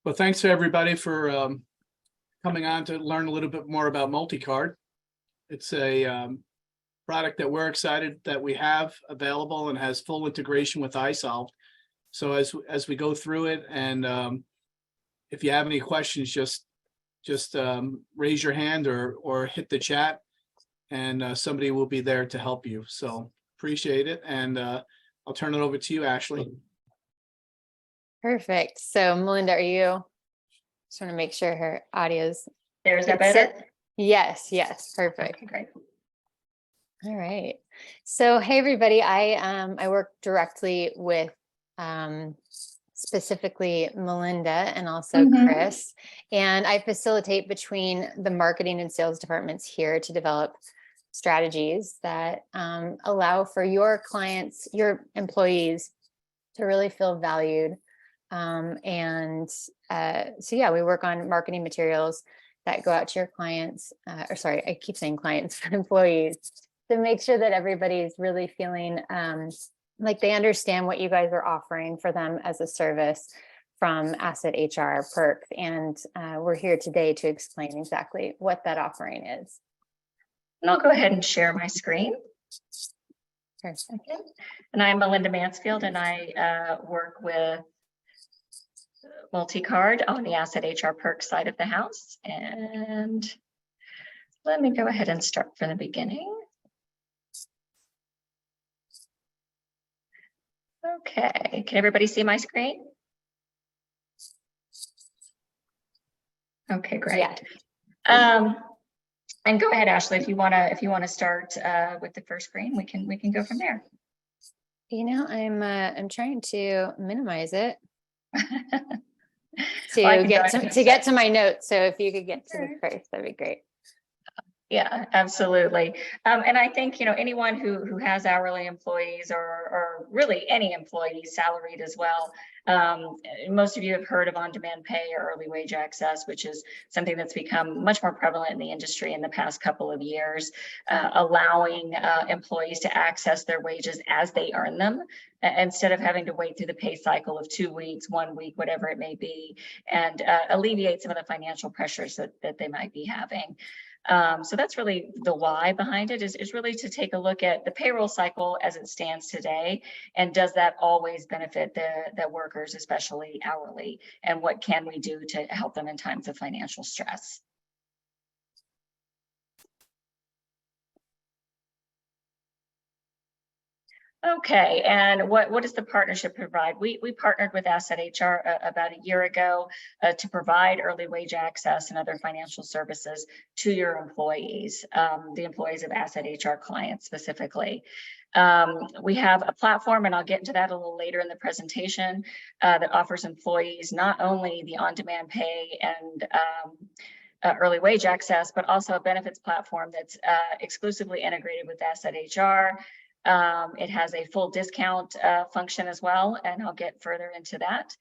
Well, thanks to everybody for coming on to learn a little bit more about MultiCard. It's a product that we're excited that we have available and has full integration with iSolved. So as we go through it, and if you have any questions, just raise your hand or hit the chat, and somebody will be there to help you. So appreciate it, and I'll turn it over to you, Ashley. Perfect. So Melinda, just want to make sure her audio's. There's that better? Yes, perfect. Okay, great. All right. So hey everybody, I work directly with specifically Melinda and also Chris, and I facilitate between the marketing and sales departments here to develop strategies that allow for your clients, your employees to really feel valued. So yeah, we work on marketing materials that go out to your clients, or sorry, I keep saying clients, employees, to make sure that everybody's really feeling like they understand what you guys are offering for them as a service from Asset HR Perks. And we're here today to explain exactly what that offering is. And I'll go ahead and share my screen. Perfect. Okay. And I'm Melinda Mansfield, and I work with MultiCard on the Asset HR Perks side of the house. And let me go ahead and start from the beginning. Okay, can everybody see my screen? Okay, great. Yeah. And go ahead, Ashley, if you wanna start with the first screen, we can go from there. You know, I'm trying to minimize it Well, to get to my notes. So if you could get to the first, that'd be great. Yeah, absolutely. And I think, anyone who has hourly employees or really any employees, salaried as well, most of you have heard of on-demand pay or early wage access, which is something that's become much more prevalent in the industry in the past couple of years, allowing employees to access their wages as they earn them, instead of having to wait through the pay cycle of 2 weeks, 1 week, whatever it may be, and alleviate some of the financial pressures that they might be having. So that's really the why behind it, is really to take a look at the payroll cycle as it stands today, and does that always benefit the workers, especially hourly, and what can we do to help them in times of financial stress? Okay, and what does the partnership provide? We partnered with Asset HR about a year ago to provide early wage access and other financial services to your employees, the employees of Asset HR clients specifically. We have a platform, and I'll get into that a little later in the presentation, that offers employees not only the on-demand pay and early wage access, but also a benefits platform that's exclusively integrated with Asset HR. It has a full discount function as well, and I'll get further into that.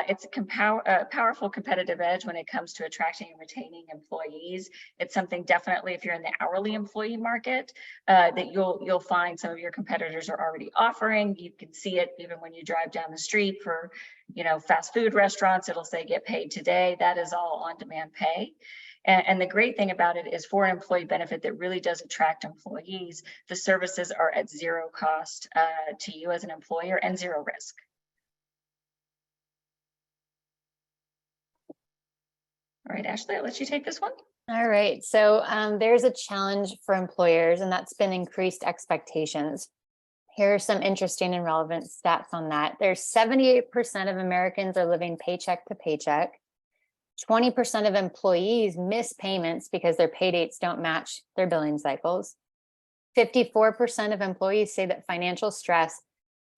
It's a powerful competitive edge when it comes to attracting and retaining employees. It's something definitely, if you're in the hourly employee market, that you'll find some of your competitors are already offering. You can see it even when you drive down the street for, fast food restaurants. It'll say get paid today. That is all on-demand pay. And the great thing about it is, for an employee benefit that really does attract employees, the services are at zero cost to you as an employer, and zero risk. All right, Ashley, I'll let you take this one. All right. So there's a challenge for employers, and that's been increased expectations. Here are some interesting and relevant stats on that. There's 78% of Americans are living paycheck to paycheck. 20% of employees miss payments because their pay dates don't match their billing cycles. 54% of employees say that financial stress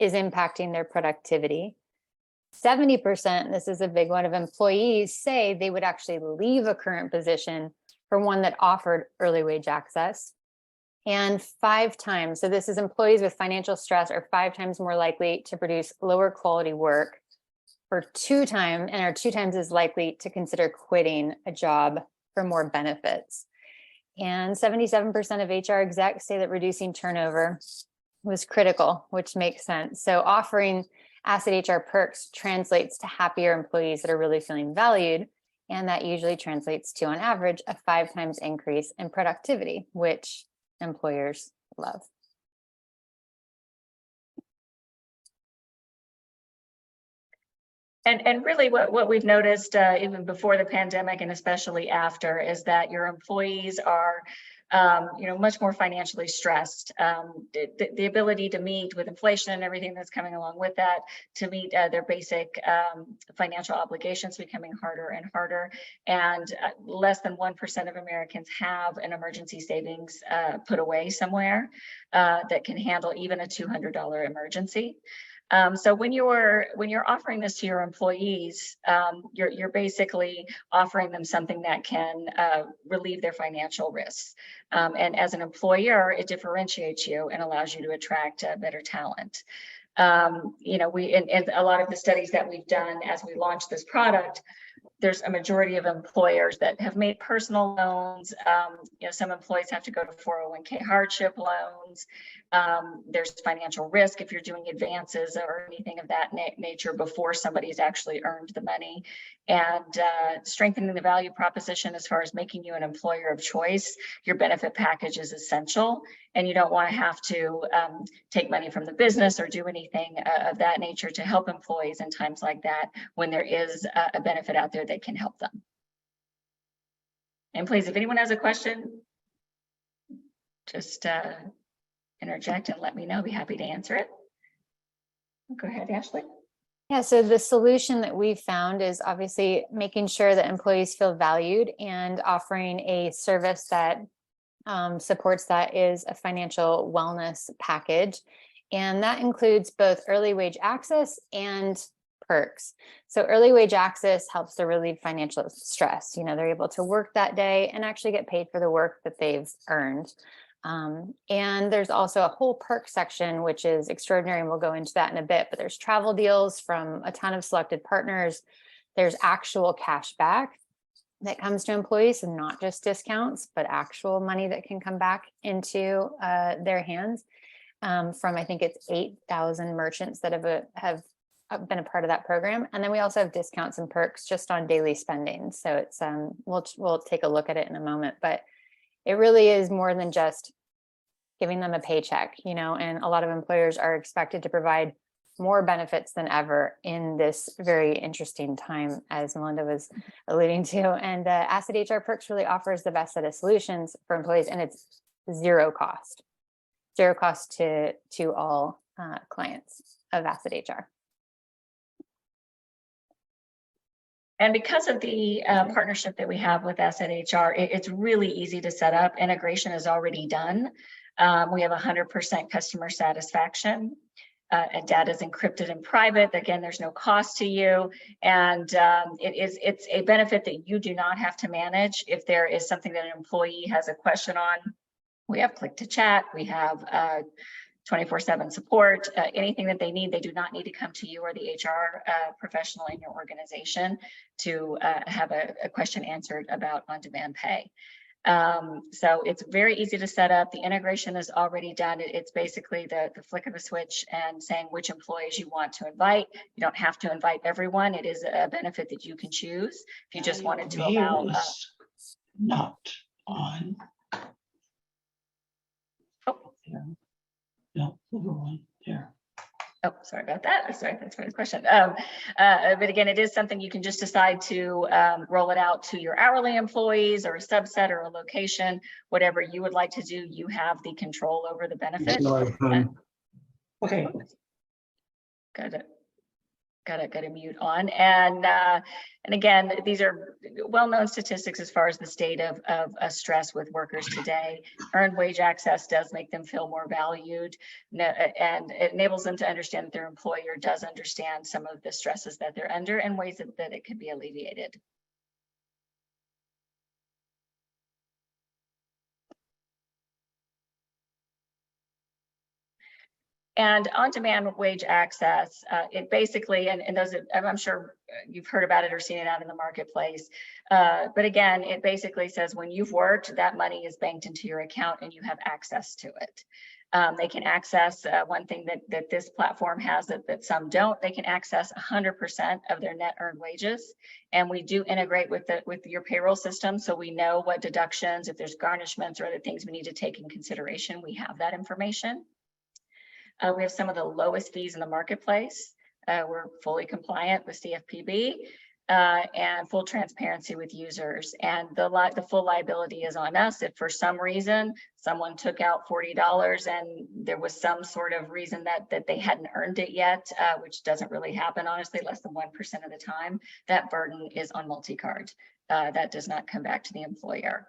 is impacting their productivity. 70%, this is a big one, of employees say they would actually leave a current position for one that offered early wage access. And 5 times, so this is employees with financial stress are 5 times more likely to produce lower quality work, for 2 times, and are 2 times as likely to consider quitting a job for more benefits. And 77% of HR execs say that reducing turnover was critical, which makes sense. So offering Asset HR Perks translates to happier employees that are really feeling valued. And that usually translates to, on average, a 5 times increase in productivity, which employers love. And really what we've noticed even before the pandemic and especially after is that your employees are much more financially stressed. The ability to meet with inflation and everything that's coming along with that, to meet their basic financial obligations becoming harder and harder. And less than 1% of Americans have an emergency savings put away somewhere that can handle even a $200 emergency. So when you're offering this to your employees, you're basically offering them something that can relieve their financial risks. And as an employer, it differentiates you and allows you to attract better talent. In a lot of the studies that we've done as we launched this product, there's a majority of employers that have made personal loans. Some employees have to go to 401k hardship loans. There's financial risk if you're doing advances or anything of that nature before somebody's actually earned the money. And strengthening the value proposition as far as making you an employer of choice, your benefit package is essential. And you don't want to have to take money from the business or do anything of that nature to help employees in times like that when there is a benefit out there that can help them. And please, if anyone has a question, just interject and let me know. I'll be happy to answer it. Go ahead, Ashley. Yeah, so the solution that we've found is obviously making sure that employees feel valued, and offering a service that supports that is a financial wellness package. And that includes both early wage access and perks. So early wage access helps to relieve financial stress. They're able to work that day and actually get paid for the work that they've earned. And there's also a whole perk section, which is extraordinary, and we'll go into that in a bit, but there's travel deals from a ton of selected partners. There's actual cash back that comes to employees, and not just discounts, but actual money that can come back into their hands from, I think it's 8,000 merchants that have been a part of that program. And then we also have discounts and perks just on daily spending. So it's we'll take a look at it in a moment, but it really is more than just giving them a paycheck, and a lot of employers are expected to provide more benefits than ever in this very interesting time, as Melinda was alluding to. And Asset HR Perks really offers the best set of solutions for employees, and it's zero cost to all clients of Asset HR. And because of the partnership that we have with Asset HR, it's really easy to set up. Integration is already done. We have 100% customer satisfaction. And data is encrypted and private. Again, there's no cost to you. And it's a benefit that you do not have to manage. If there is something that an employee has a question on, we have click to chat. We have 24/7 support. Anything that they need, they do not need to come to you or the HR professional in your organization to have a question answered about on-demand pay. So it's very easy to set up. The integration is already done. It's basically the flick of a switch and saying which employees you want to invite. You don't have to invite everyone. It is a benefit that you can choose. If you just wanted to allow. Not on. Oh. No, over one there. Oh, sorry about that. Sorry, thanks for the question. But again, it is something you can just decide to roll it out to your hourly employees or a subset or a location, whatever you would like to do. You have the control over the benefit. Okay. Got to mute on. And again, these are well-known statistics as far as the state of stress with workers today. Earned wage access does make them feel more valued, and it enables them to understand that their employer does understand some of the stresses that they're under and ways that it could be alleviated. And on-demand wage access, it basically, and those, I'm sure you've heard about it or seen it out in the marketplace. But again, it basically says when you've worked, that money is banked into your account and you have access to it. They can access one thing that this platform has that some don't. They can access 100% of their net earned wages, and we do integrate with your payroll system, so we know what deductions, if there's garnishments or other things we need to take in consideration. We have that information. We have some of the lowest fees in the marketplace. We're fully compliant with CFPB. And full transparency with users, and the full liability is on us. If for some reason someone took out $40 and there was some sort of reason that they hadn't earned it yet, which doesn't really happen, honestly, less than 1% of the time, that burden is on MultiCard. That does not come back to the employer.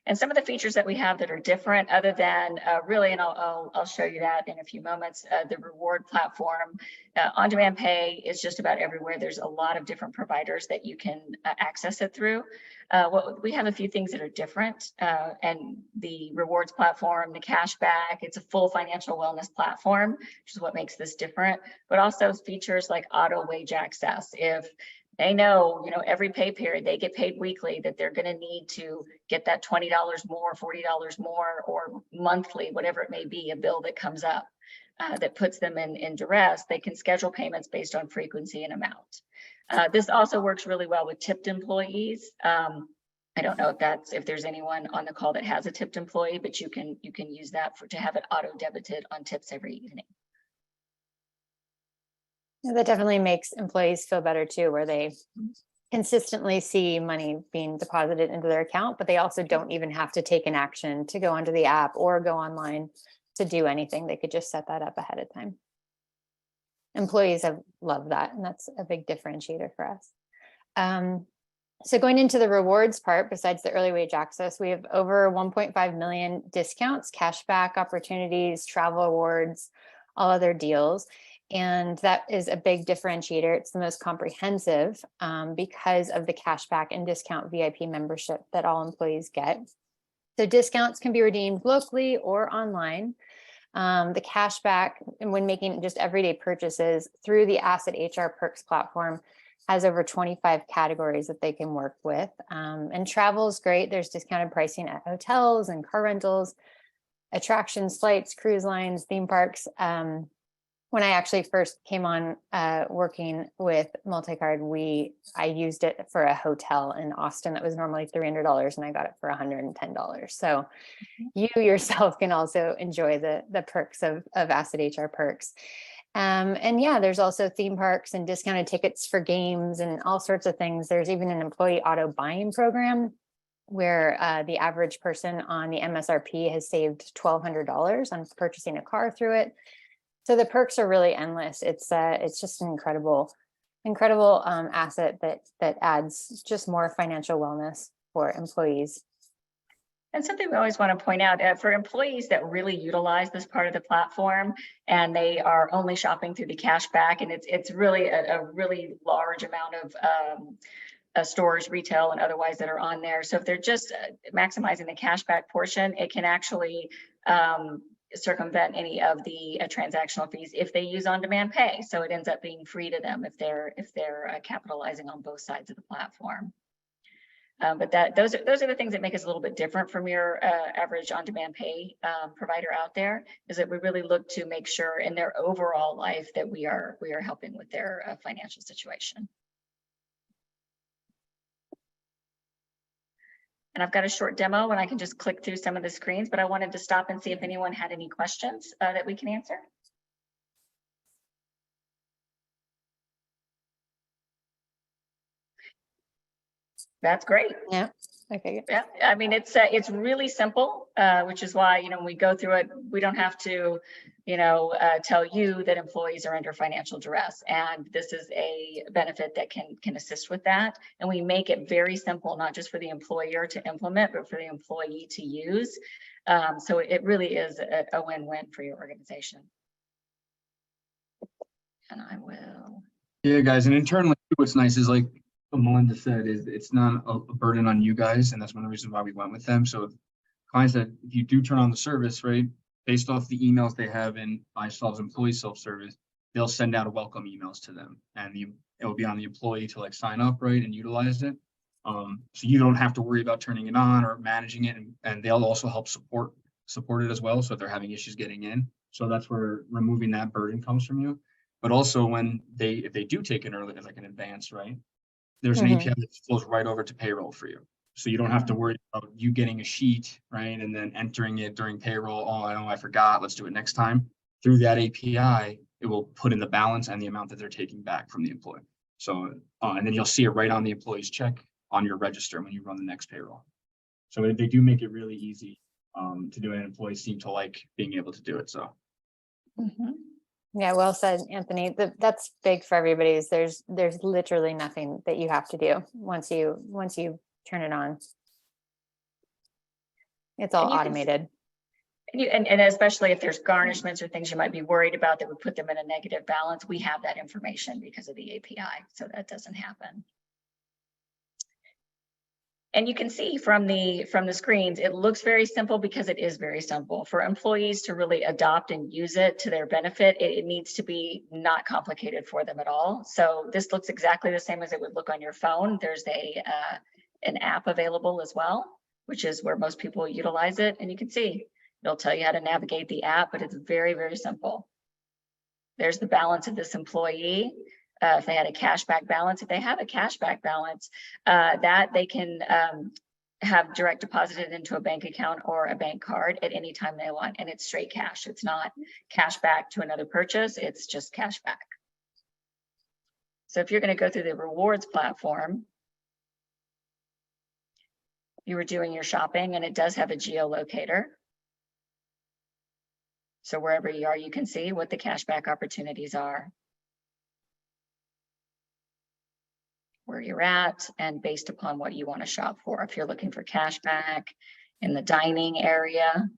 And some of the features that we have that are different, other than really, and I'll show you that in a few moments, the reward platform, on-demand pay is just about everywhere. There's a lot of different providers that you can access it through. We have a few things that are different, and the rewards platform, the cashback, it's a full financial wellness platform, which is what makes this different, but also features like auto wage access. If they know, every pay period, they get paid weekly, that they're going to need to get that $20 more, $40 more, or monthly, whatever it may be, a bill that comes up that puts them in duress. They can schedule payments based on frequency and amount. This also works really well with tipped employees. I don't know if there's anyone on the call that has a tipped employee, but you can use that to have it auto debited on tips every evening. Yeah, that definitely makes employees feel better too, where they consistently see money being deposited into their account, but they also don't even have to take an action to go onto the app or go online to do anything. They could just set that up ahead of time. Employees have loved that, and that's a big differentiator for us. So going into the rewards part, besides the early wage access, we have over 1.5 million discounts, cashback opportunities, travel awards, all other deals. And that is a big differentiator. It's the most comprehensive because of the cashback and discount VIP membership that all employees get. So discounts can be redeemed locally or online. The cashback, and when making just everyday purchases through the Asset HR Perks platform, has over 25 categories that they can work with. And travel is great. There's discounted pricing at hotels and car rentals, attractions, flights, cruise lines, theme parks. When I actually first came on working with MultiCard, I used it for a hotel in Austin that was normally $300, and I got it for $110. So you yourself can also enjoy the perks of Asset HR Perks. And yeah, there's also theme parks and discounted tickets for games and all sorts of things. There's even an employee auto buying program where the average person on the MSRP has saved $1,200 on purchasing a car through it. So the perks are really endless. It's just an incredible asset that adds just more financial wellness for employees. And something we always want to point out for employees that really utilize this part of the platform, and they are only shopping through the cashback, and it's really a really large amount of stores, retail, and otherwise that are on there. So if they're just maximizing the cashback portion, it can actually circumvent any of the transactional fees if they use on-demand pay. So it ends up being free to them if they're capitalizing on both sides of the platform. But those are the things that make us a little bit different from your average on-demand pay provider out there, is that we really look to make sure in their overall life that we are helping with their financial situation. And I've got a short demo and I can just click through some of the screens, but I wanted to stop and see if anyone had any questions that we can answer. That's great. Yeah. Okay. Yeah, I mean, it's really simple, which is why, when we go through it, we don't have to, tell you that employees are under financial duress. And this is a benefit that can assist with that. And we make it very simple, not just for the employer to implement, but for the employee to use. So it really is a win-win for your organization. And I will. Yeah, guys, and internally, what's nice is, like Melinda said, is it's not a burden on you guys, and that's one of the reasons why we went with them. So if clients that, if you do turn on the service, right, based off the emails they have in iSolve's employee self-service, they'll send out a welcome emails to them, and it will be on the employee to like sign up, right, and utilize it. So you don't have to worry about turning it on or managing it, and they'll also help support supported as well. So if they're having issues getting in, so that's where removing that burden comes from you. But also when if they do take an early, like an advance, right? There's an Mhm. API that flows right over to payroll for you. So you don't have to worry about you getting a sheet, right? And then entering it during payroll. Oh, I forgot. Let's do it next time. Through that API, it will put in the balance and the amount that they're taking back from the employee. So, and then you'll see it right on the employee's check on your register when you run the next payroll. So they do make it really easy to do it, and employees seem to like being able to do it. So. Mhm. Yeah, well said, Anthony. That's big for everybody. Is there's literally nothing that you have to do once you turn it on. It's all And you can automated. And especially if there's garnishments or things you might be worried about that would put them in a negative balance, we have that information because of the API, so that doesn't happen. And you can see from the screens, it looks very simple because it is very simple. For employees to really adopt and use it to their benefit, it needs to be not complicated for them at all. So this looks exactly the same as it would look on your phone. There's an app available as well, which is where most people utilize it. And you can see, it'll tell you how to navigate the app, but it's very, very simple. There's the balance of this employee. If they had a cashback balance, if they have a cashback balance, that they can have direct deposited into a bank account or a bank card at any time they want. And it's straight cash. It's not cash back to another purchase. It's just cash back. So if you're going to go through the rewards platform, you were doing your shopping, and it does have a geolocator. So wherever you are, you can see what the cashback opportunities are, where you're at, and based upon what you want to shop for. If you're looking for cashback in the dining area,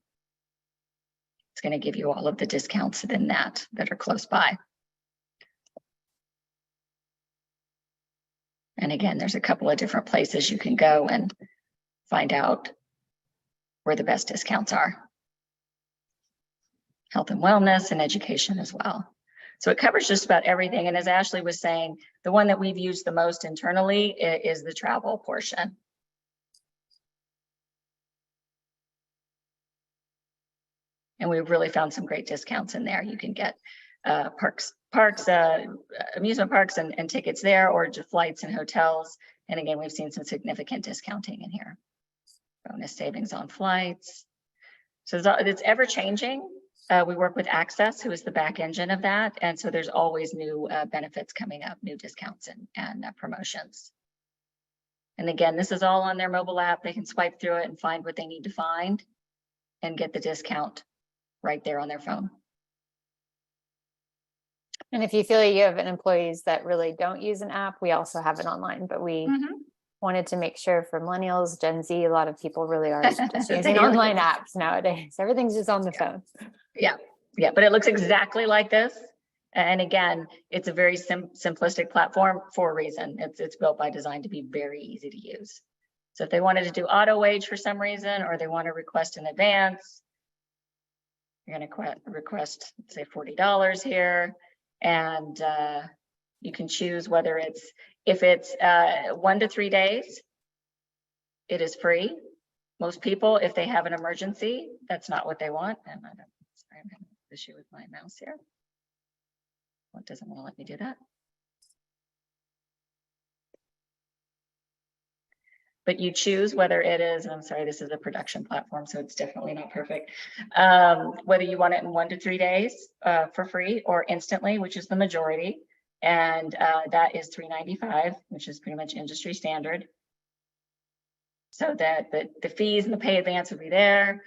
it's going to give you all of the discounts within that are close by. And again, there's a couple of different places you can go and find out where the best discounts are. Health and wellness and education as well. So it covers just about everything. And as Ashley was saying, the one that we've used the most internally is the travel portion. And we've really found some great discounts in there. You can get amusement parks and tickets there, or just flights and hotels. And again, we've seen some significant discounting in here. Bonus savings on flights. So it's ever changing. We work with Access, who is the back engine of that. And so there's always new benefits coming up, new discounts and promotions. And again, this is all on their mobile app. They can swipe through it and find what they need to find and get the discount right there on their phone. And if you feel like you have employees that really don't use an app, we also have it online, but we wanted to make sure for millennials, Gen Z, a lot of people really are just using online apps nowadays. Everything's just on the phone. Yeah, but it looks exactly like this. And again, it's a very simplistic platform for a reason. It's built by design to be very easy to use. So if they wanted to do auto wage for some reason, or they want to request in advance, you're going to request, say, $40 here. And you can choose whether if it's 1 to 3 days, it is free. Most people, if they have an emergency, that's not what they want. And sorry, I'm having an issue with my mouse here. Well, it doesn't want to let me do that. But you choose whether it is, and I'm sorry, this is a production platform, so it's definitely not perfect. Whether you want it in 1 to 3 days for free, or instantly, which is the majority. And that is $3.95, which is pretty much industry standard. So that the fees and the pay advance will be there.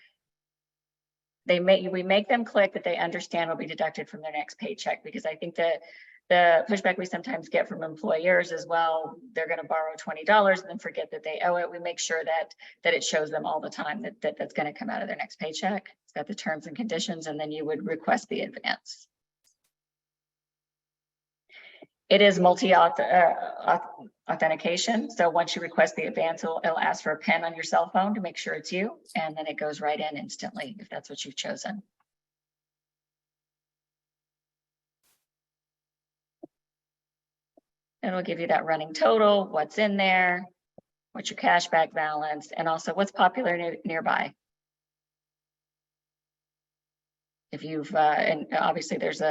We make them click that they understand will be deducted from their next paycheck, because I think that the pushback we sometimes get from employers as well, they're going to borrow $20 and then forget that they owe it. We make sure that it shows them all the time that that's going to come out of their next paycheck. It's got the terms and conditions, and then you would request the advance. It is multi-authentication. So once you request the advance, it'll ask for a PIN on your cell phone to make sure it's you, and then it goes right in instantly if that's what you've chosen. It'll give you that running total, what's in there, what's your cashback balance, and also what's popular nearby. If you've, and obviously there's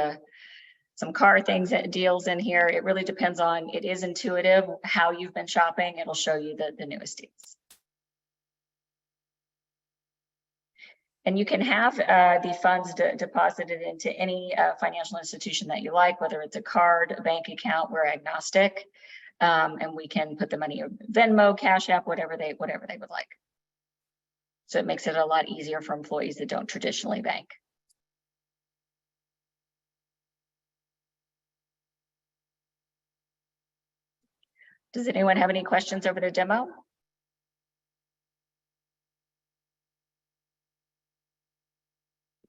some car things, deals in here. It really depends on, it is intuitive, how you've been shopping. It'll show you the newest deals. And you can have the funds deposited into any financial institution that you like, whether it's a card, a bank account, we're agnostic. And we can put the money in Venmo, Cash App, whatever they would like. So it makes it a lot easier for employees that don't traditionally bank. Does anyone have any questions over the demo?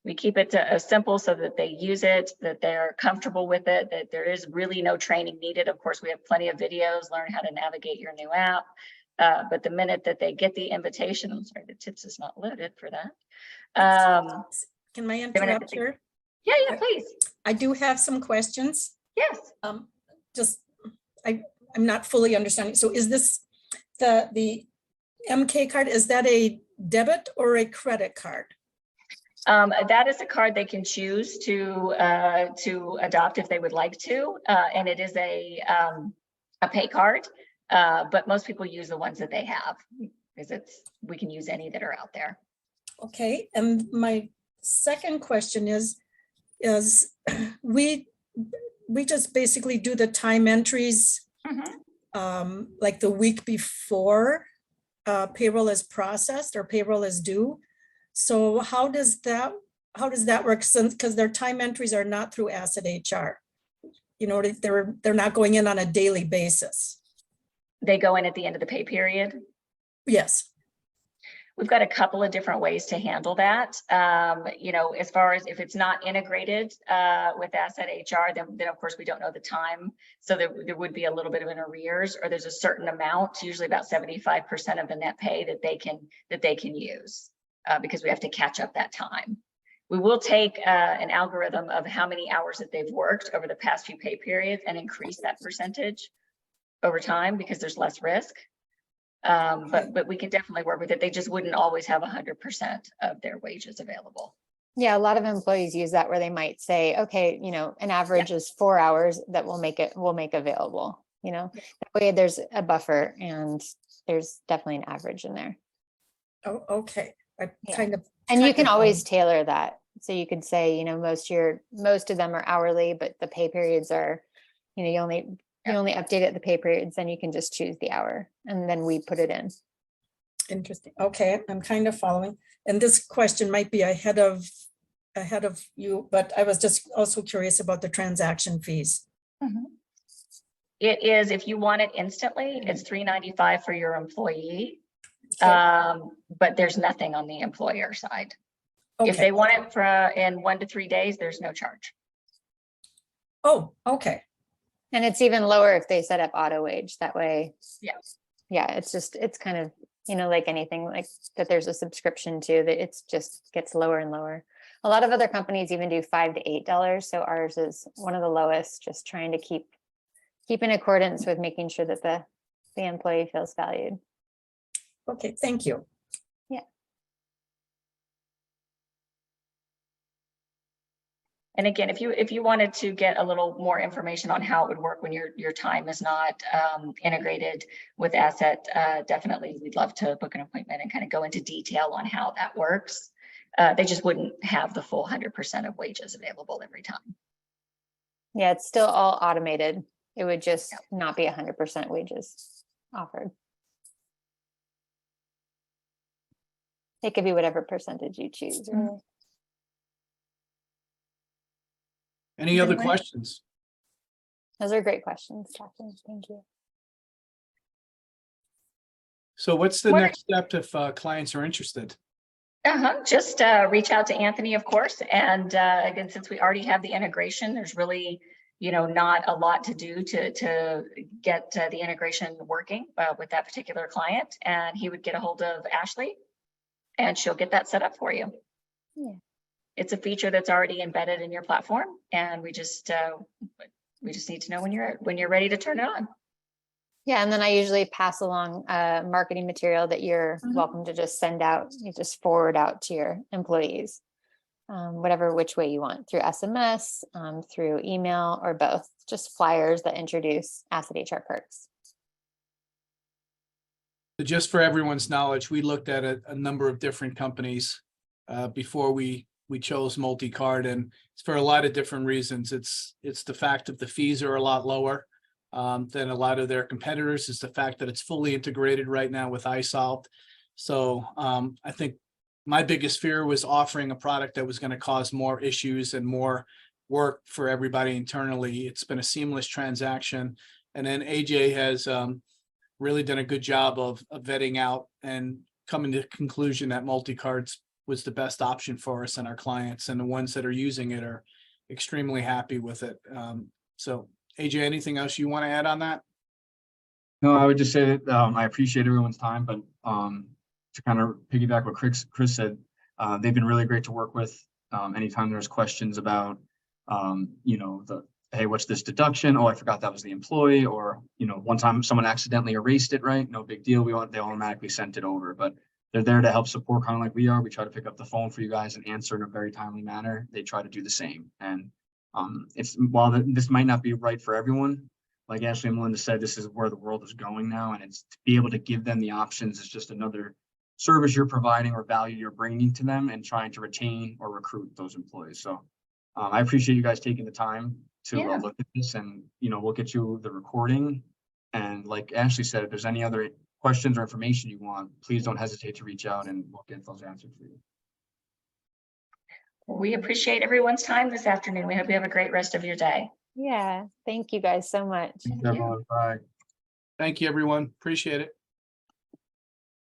We keep it simple so that they use it, that they're comfortable with it, that there is really no training needed. Of course, we have plenty of videos, learn how to navigate your new app. But the minute that they get the invitation, I'm sorry, the tips is not loaded for that. Can I interrupt here? Yeah, please. I do have some questions. Yes. Just, I'm not fully understanding. So is this the MK card, is that a debit or a credit card? That is a card they can choose to adopt if they would like to, and it is a pay card. But most people use the ones that they have because we can use any that are out there. Okay, and my second question is we just basically do the time entries like the week before payroll is processed or payroll is due. So how does that work? Since because their time entries are not through Asset HR, you know, they're not going in on a daily basis. They go in at the end of the pay period. Yes. We've got a couple of different ways to handle that. You know, as far as if it's not integrated with Asset HR, then of course we don't know the time. So there would be a little bit of an arrears, or there's a certain amount, usually about 75% of the net pay that they can use because we have to catch up that time. We will take an algorithm of how many hours that they've worked over the past few pay periods and increase that percentage over time because there's less risk. But we can definitely work with it. They just wouldn't always have 100% of their wages available. Yeah, a lot of employees use that where they might say, okay, you know, an average is 4 hours that we'll make available, you know, that way there's a buffer and there's definitely an average in there. Oh, okay. And you can always tailor that. So you could say, you know, most of them are hourly, but the pay periods are, you know, you only update it the pay periods, then you can just choose the hour and then we put it in. Interesting. Okay, I'm kind of following. And this question might be ahead of you, but I was just also curious about the transaction fees. It is, if you want it instantly, it's $3.95 for your employee. Okay. But there's nothing on the employer side. Okay. If they want it in 1 to 3 days, there's no charge. Oh, okay. And it's even lower if they set up auto wage that way. Yeah. Yeah, it's kind of, you know, like anything like that there's a subscription to that it's just gets lower and lower. A lot of other companies even do $5 to $8. So ours is one of the lowest, just trying to keep in accordance with making sure that the employee feels valued. Okay, thank you. Yeah. And again, if you wanted to get a little more information on how it would work when your time is not integrated with Asset, definitely we'd love to book an appointment and kind of go into detail on how that works. They just wouldn't have the full 100% of wages available every time. Yeah, it's still all automated. It would just not be 100% wages offered. It could be whatever percentage you choose. Really. Any other questions? Those are great questions, Catherine. Thank you. So what's the What- next step if clients are interested? Just reach out to Anthony, of course. And again, since we already have the integration, there's really, you know, not a lot to do to get the integration working with that particular client. And he would get a hold of Ashley and she'll get that set up for you. Yeah. It's a feature that's already embedded in your platform. And we just need to know when you're ready to turn it on. Yeah, and then I usually pass along marketing material that you're welcome to just send out. You just forward out to your employees. whatever which way you want, through SMS, through email, or both, just flyers that introduce Asset HR perks. So just for everyone's knowledge, we looked at a number of different companies before we chose multi-card, and it's for a lot of different reasons. It's the fact that the fees are a lot lower than a lot of their competitors. It's the fact that it's fully integrated right now with iSolved. So I think my biggest fear was offering a product that was going to cause more issues and more work for everybody internally. It's been a seamless transaction. And then AJ has really done a good job of vetting out and coming to the conclusion that multi-cards was the best option for us and our clients, and the ones that are using it are extremely happy with it. So AJ, anything else you want to add on that? No, I would just say that I appreciate everyone's time, but to kind of piggyback what Chris said, they've been really great to work with. Anytime there's questions about, hey, what's this deduction? Oh, I forgot that was the employee, or, one time someone accidentally erased it, right? No big deal. They automatically sent it over, but they're there to help support, kind of like we are. We try to pick up the phone for you guys and answer in a very timely manner. They try to do the same. And while this might not be right for everyone, like Ashley and Melinda said, this is where the world is going now, and it's to be able to give them the options is just another service you're providing or value you're bringing to them and trying to retain or recruit those employees. So I appreciate you guys taking the time to Yeah. look at this, and we'll get you the recording. And like Ashley said, if there's any other questions or information you want, please don't hesitate to reach out and we'll get those answered for you. We appreciate everyone's time this afternoon. We hope you have a great rest of your day. Yeah, thank you guys so much. Thanks, you. everyone. Bye. Thank you, everyone. Appreciate it.